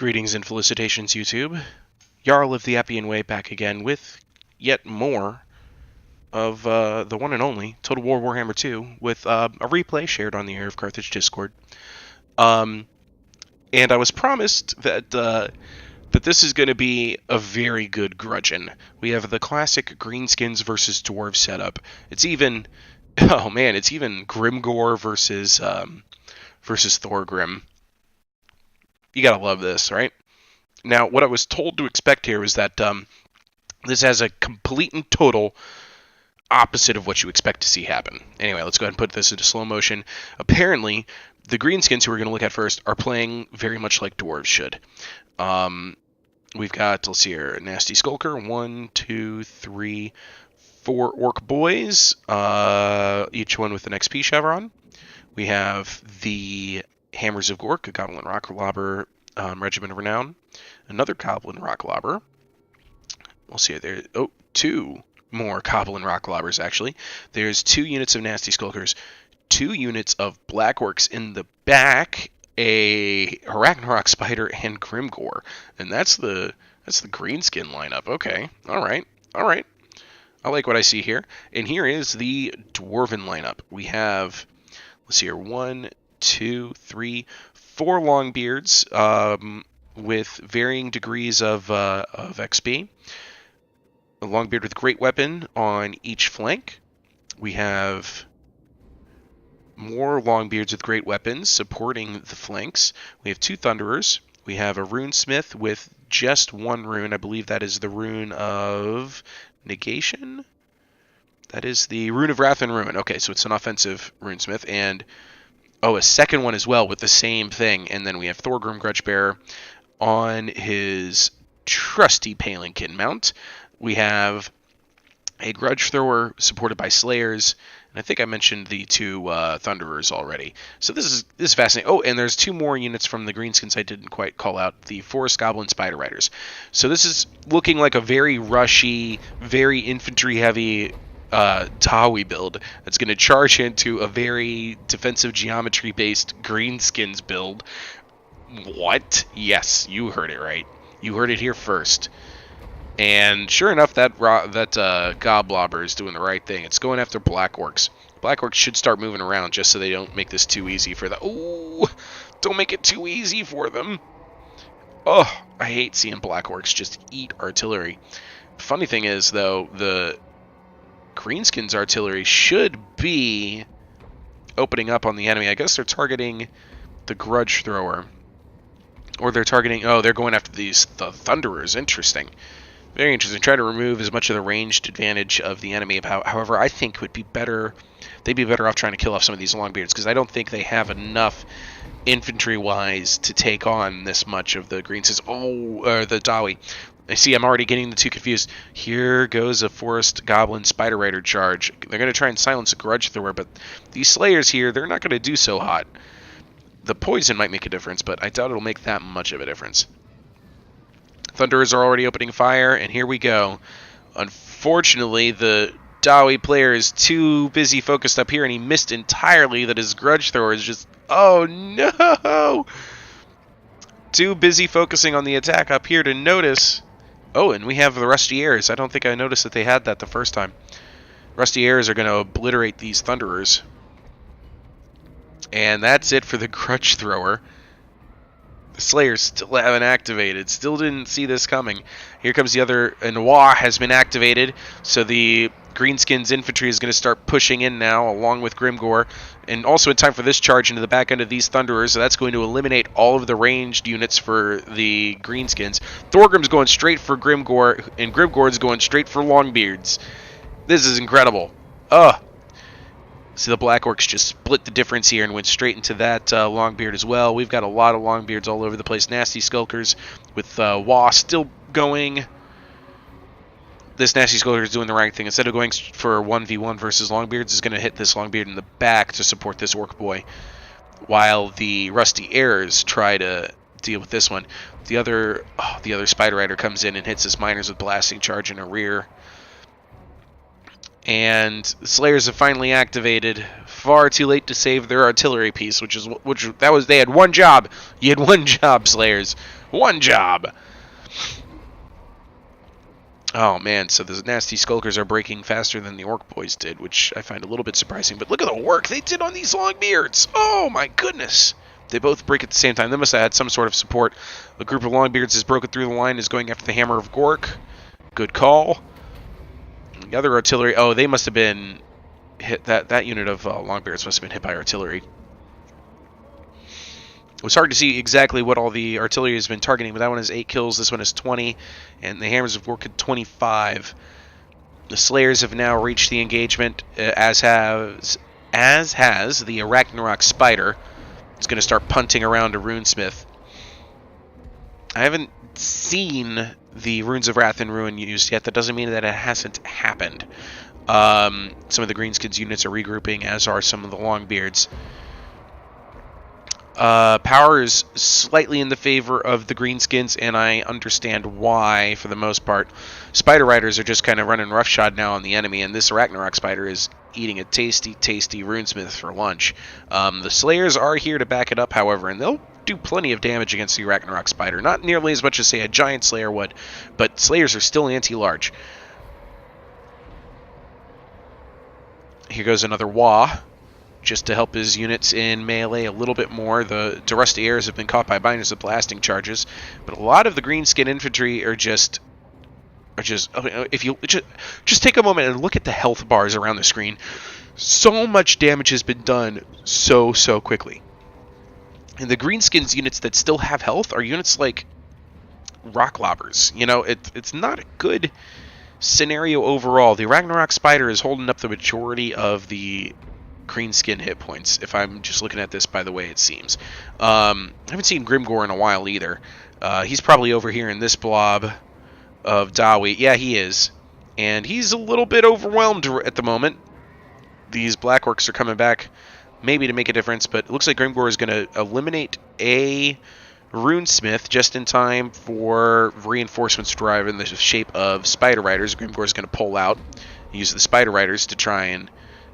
Greetings and felicitations, YouTube. Jarl of the Appian Way back again with yet more of the one and only Total War Warhammer 2 with a replay shared on the Air of Carthage Discord. And I was promised that this is going to be a very good grudgeon. We have the classic Greenskins versus Dwarves setup. It's even, oh man, it's even Grimgore versus Thorgrim. You gotta love this, right? Now, what I was told to expect here is that this has a complete and total opposite of what you expect to see happen. Anyway, let's go ahead and put this into slow motion. Apparently, the Greenskins, who we're going to look at first, are playing very much like Dwarves should. We've got, let's see here, Nasty Skulker, 1, 2, 3, 4 Orc Boys, each one with an XP chevron. We have the Hammers of Gork, a Goblin Rocklobber Regiment of Renown. Another Goblin Rocklobber. We'll see there. Oh, 2 more Goblin Rocklobbers, actually. There's 2 units of Nasty Skulkers, 2 units of Black Orcs in the back, a Arachnarok Spider, and Grimgore. And that's the Greenskin lineup. Okay. Alright. Alright. I like what I see here. And here is the Dwarven lineup. We have, let's see here, 1, 2, 3, 4 Longbeards with varying degrees of XP. A Longbeard with Great Weapon on each flank. We have more Longbeards with Great Weapons supporting the flanks. We have 2 Thunderers. We have a Runesmith with just 1 rune. I believe that is the rune of negation. That is the Rune of Wrath and Ruin. Okay, so it's an offensive Runesmith. And a second one as well with the same thing. And then we have Thorgrim Grudgebearer on his trusty Palinkin mount. We have a Grudge Thrower supported by Slayers. And I think I mentioned the 2 Thunderers already. So this is fascinating. Oh, and there's 2 more units from the Greenskins I didn't quite call out. The Forest Goblin Spider Riders. So this is looking like a very rushy, very infantry-heavy Tawi build that's going to charge into a very defensive geometry-based Greenskins build. What? Yes, you heard it right. You heard it here first. And sure enough, that Goblobber is doing the right thing. It's going after Black Orcs. Black Orcs should start moving around just so they don't make this too easy for them. Oh, don't make it too easy for them. Oh, I hate seeing Black Orcs just eat artillery. Funny thing is, though, the Greenskins artillery should be opening up on the enemy. I guess they're targeting the Grudge Thrower. Or they're targeting... Oh, they're going after the Thunderers. Interesting. Very interesting. Try to remove as much of the ranged advantage of the enemy. However, I think would be better... They'd be better off trying to kill off some of these Longbeards, because I don't think they have enough infantry-wise to take on this much of the Greenskins. Oh, the Dawi. I see I'm already getting the 2 confused. Here goes a Forest Goblin Spider Rider charge. They're going to try and silence a Grudge Thrower, but these Slayers here, they're not going to do so hot. The poison might make a difference, but I doubt it'll make that much of a difference. Thunderers are already opening fire, and here we go. Unfortunately, the Dawi player is too busy focused up here, and he missed entirely that his Grudge Thrower is just... Oh, no! Too busy focusing on the attack up here to notice... Oh, and we have the Rusty Airs. I don't think I noticed that they had that the first time. Rusty Airs are going to obliterate these Thunderers. And that's it for the Grudge Thrower. The Slayers still haven't activated. Still didn't see this coming. Here comes the other... Noir has been activated. So the Greenskins infantry is going to start pushing in now, along with Grimgore. And also in time for this charge into the back end of these Thunderers. So that's going to eliminate all of the ranged units for the Greenskins. Thorgrim's going straight for Grimgore, and Grimgore's going straight for Longbeards. This is incredible. Ugh. So the Black Orcs just split the difference here and went straight into that Longbeard as well. We've got a lot of Longbeards all over the place. Nasty Skulkers with Wah still going. This Nasty Skulker is doing the right thing. Instead of going for 1v1 versus Longbeards, is going to hit this Longbeard in the back to support this Orc Boy, while the Rusty Airs try to deal with this one. The other Spider Rider comes in and hits his Miners with Blasting Charge in a rear. And the Slayers have finally activated. Far too late to save their artillery piece, they had one job. You had one job, Slayers. One job. Oh man, so the nasty skulkers are breaking faster than the orc boys did, which I find a little bit surprising. But look at the work they did on these long beards. Oh my goodness. They both break at the same time. They must have had some sort of support. A group of longbeards has broken through the line, is going after the Hammer of Gork. Good call. The other artillery, oh, they must have been hit. That unit of longbeards must have been hit by artillery. It was hard to see exactly what all the artillery has been targeting, but that one has 8 kills, this one is 20, and the Hammers of Gork at 25. The Slayers have now reached the engagement, as has the Ragnarok Spider. It's going to start punting around a Runesmith. I haven't seen the Runes of Wrath and Ruin used yet. That doesn't mean that it hasn't happened. Some of the Greenskins units are regrouping, as are some of the Longbeards. Power is slightly in the favor of the Greenskins, and I understand why for the most part. Spider Riders are just kind of running roughshod now on the enemy, and this Ragnarok Spider is eating a tasty, tasty Runesmith for lunch. The Slayers are here to back it up, however, and they'll do plenty of damage against the Ragnarok Spider. Not nearly as much as, say, a Giant Slayer would, but Slayers are still anti-large. Here goes another Wah, just to help his units in melee a little bit more. The Rusty Airs have been caught by binders of blasting charges, but a lot of the Greenskin infantry are just if you just take a moment and look at the health bars around the screen. So much damage has been done so quickly. And the Greenskins units that still have health are units like Rock Lobbers. You know, it's not a good scenario overall. The Ragnarok Spider is holding up the majority of the Greenskin hit points, if I'm just looking at this by the way it seems. I haven't seen Grimgor in a while either. He's probably over here in this blob of Dawi. Yeah, he is. And he's a little bit overwhelmed at the moment. These Black Orcs are coming back maybe to make a difference, but it looks like Grimgor is going to eliminate a Runesmith just in time for reinforcements to arrive in the shape of Spider Riders. Grimgor is going to pull out, use the Spider Riders to try and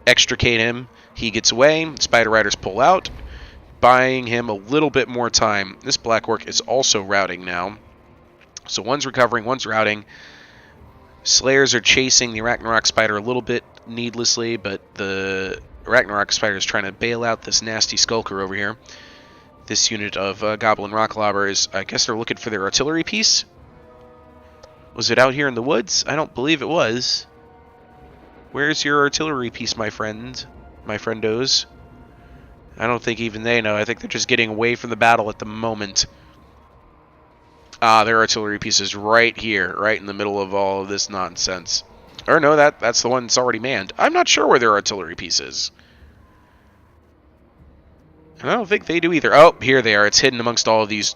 extricate him. He gets away, Spider Riders pull out, buying him a little bit more time. This Black Orc is also routing now. So one's recovering, one's routing. Slayers are chasing the Ragnarok Spider a little bit needlessly, but the Ragnarok Spider is trying to bail out this nasty Skulker over here. This unit of Goblin Rocklobber is, I guess they're looking for their artillery piece. Was it out here in the woods? I don't believe it was. Where's your artillery piece, my friend? My friendos? I don't think even they know. I think they're just getting away from the battle at the moment. Their artillery piece is right here, right in the middle of all of this nonsense. Or no, that's the one that's already manned. I'm not sure where their artillery piece is. And I don't think they do either. Oh, here they are. It's hidden amongst all these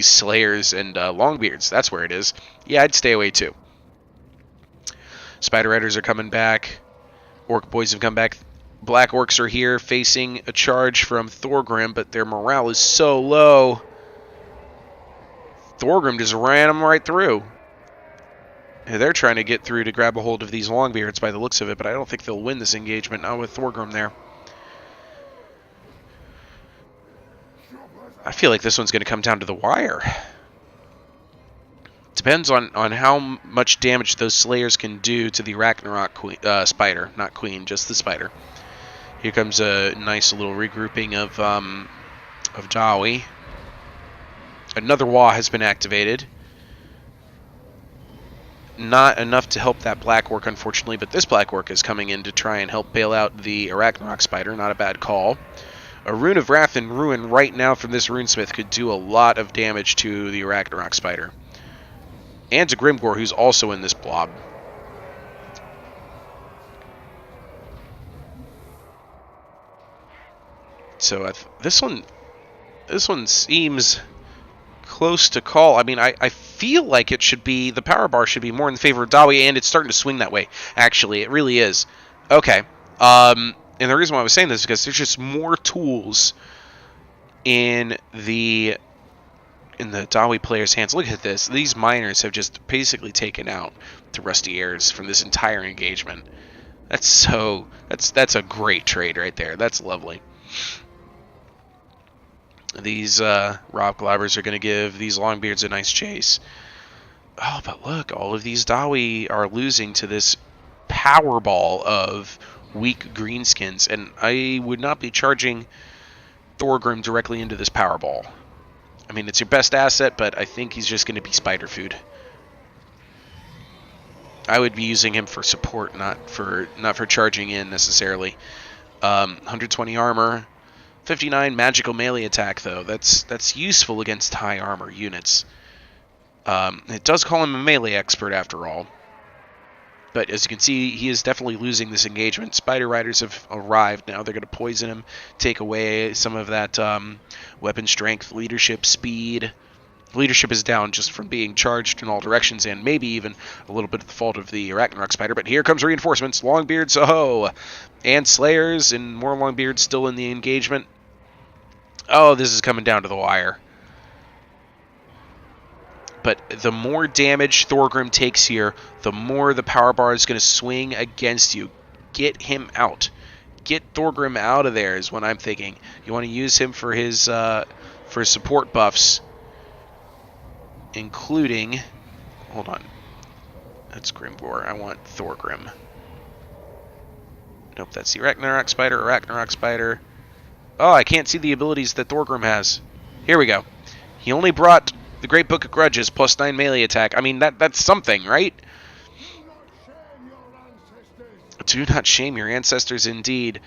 Slayers and Longbeards. That's where it is. Yeah, I'd stay away too. Spider Riders are coming back. Orc boys have come back. Black Orcs are here facing a charge from Thorgrim, but their morale is so low. Thorgrim just ran them right through. And they're trying to get through to grab a hold of these Longbeards by the looks of it, but I don't think they'll win this engagement, not with Thorgrim there. I feel like this one's going to come down to the wire. Depends on how much damage those Slayers can do to the Ragnarok Spider. Not Queen, just the Spider. Here comes a nice little regrouping of Dawi. Another Wah has been activated. Not enough to help that Black Orc, unfortunately, but this Black Orc is coming in to try and help bail out the Ragnarok Spider. Not a bad call. A Rune of Wrath and Ruin right now from this Runesmith could do a lot of damage to the Ragnarok Spider. And to Grimgor, who's also in this blob. So this one seems close to call. I mean, I feel like it should be, the power bar should be more in favor of Dawi, and it's starting to swing that way. Actually, it really is. Okay. And the reason why I was saying this is because there's just more tools in the Dawi player's hands. Look at this. These miners have just basically taken out the Rusty Airs from this entire engagement. That's a great trade right there. That's lovely. These Rob Glabbers are going to give these Longbeards a nice chase. Oh, but look, all of these Dawi are losing to this Powerball of weak Greenskins, and I would not be charging Thorgrim directly into this Powerball. I mean, it's your best asset, but I think he's just going to be spider food. I would be using him for support, not for charging in necessarily. 120 armor, 59 magical melee attack though. That's useful against high armor units. It does call him a melee expert after all. But as you can see, he is definitely losing this engagement. Spider Riders have arrived now. They're going to poison him, take away some of that weapon strength, leadership, speed. Leadership is down just from being charged in all directions, and maybe even a little bit of the fault of the Ragnarok Spider. But here comes reinforcements. Longbeards, oh! And Slayers, and more Longbeards still in the engagement. Oh, this is coming down to the wire. But the more damage Thorgrim takes here, the more the power bar is going to swing against you. Get him out. Get Thorgrim out of there is what I'm thinking. You want to use him for his support buffs, including... Hold on. That's Grimgor. I want Thorgrim. Nope, that's the Ragnarok Spider. Oh, I can't see the abilities that Thorgrim has. Here we go. He only brought the Great Book of Grudges, plus 9 melee attack. I mean, that's something, right? Do not shame your ancestors, indeed.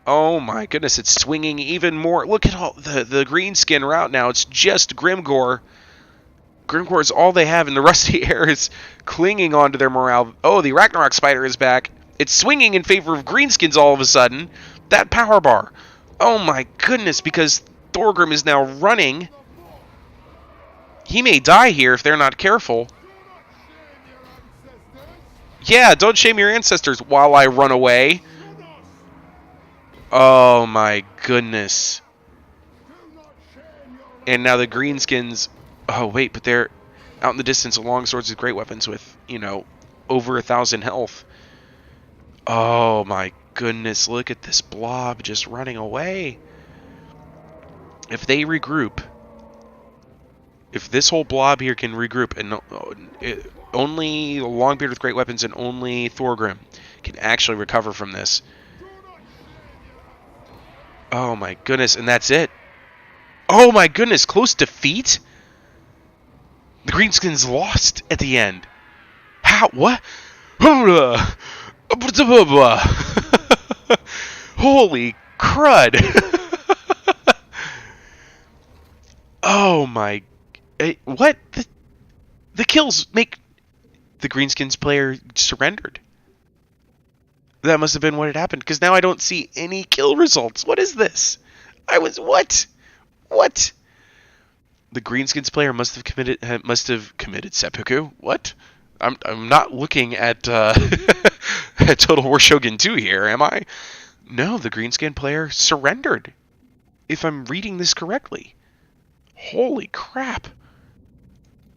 Oh my goodness, it's swinging even more. Look at all the greenskin route now. It's just Grimgor. Grimgor is all they have, and the Rusty Air is clinging onto their morale. Oh, the Ragnarok Spider is back. It's swinging in favor of greenskins all of a sudden. That power bar. Oh my goodness, because Thorgrim is now running. He may die here if they're not careful. Yeah, don't shame your ancestors while I run away. Oh my goodness. And now the greenskins... Oh wait, but they're out in the distance, long swords with great weapons with, you know, over 1,000 health. Oh my goodness, look at this blob just running away. If they regroup... If this whole blob here can regroup, and only Longbeard with great weapons and only Thorgrim can actually recover from this. Oh my goodness, and that's it. Oh my goodness, close defeat? The Greenskins lost at the end. How? What? Holy crud. Oh my... What? The kills make the Greenskins player surrendered. That must have been what had happened, because now I don't see any kill results. What is this? What? What? The Greenskins player must have committed seppuku. What? I'm not looking at at Total War Shogun 2 here, am I? No, the Greenskin player surrendered. If I'm reading this correctly. Holy crap.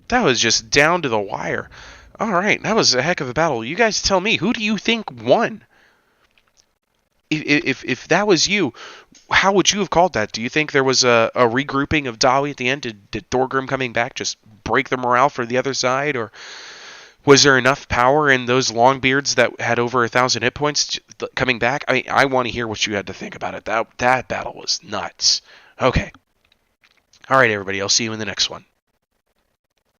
That was just down to the wire. Alright, that was a heck of a battle. You guys tell me, who do you think won? If that was you, how would you have called that? Do you think there was a regrouping of Dawi at the end? Did Thorgrim coming back just break the morale for the other side? Or was there enough power in those Longbeards that had over 1,000 hit points coming back? I mean, I want to hear what you had to think about it. That battle was nuts. Okay. Alright, everybody. I'll see you in the next one.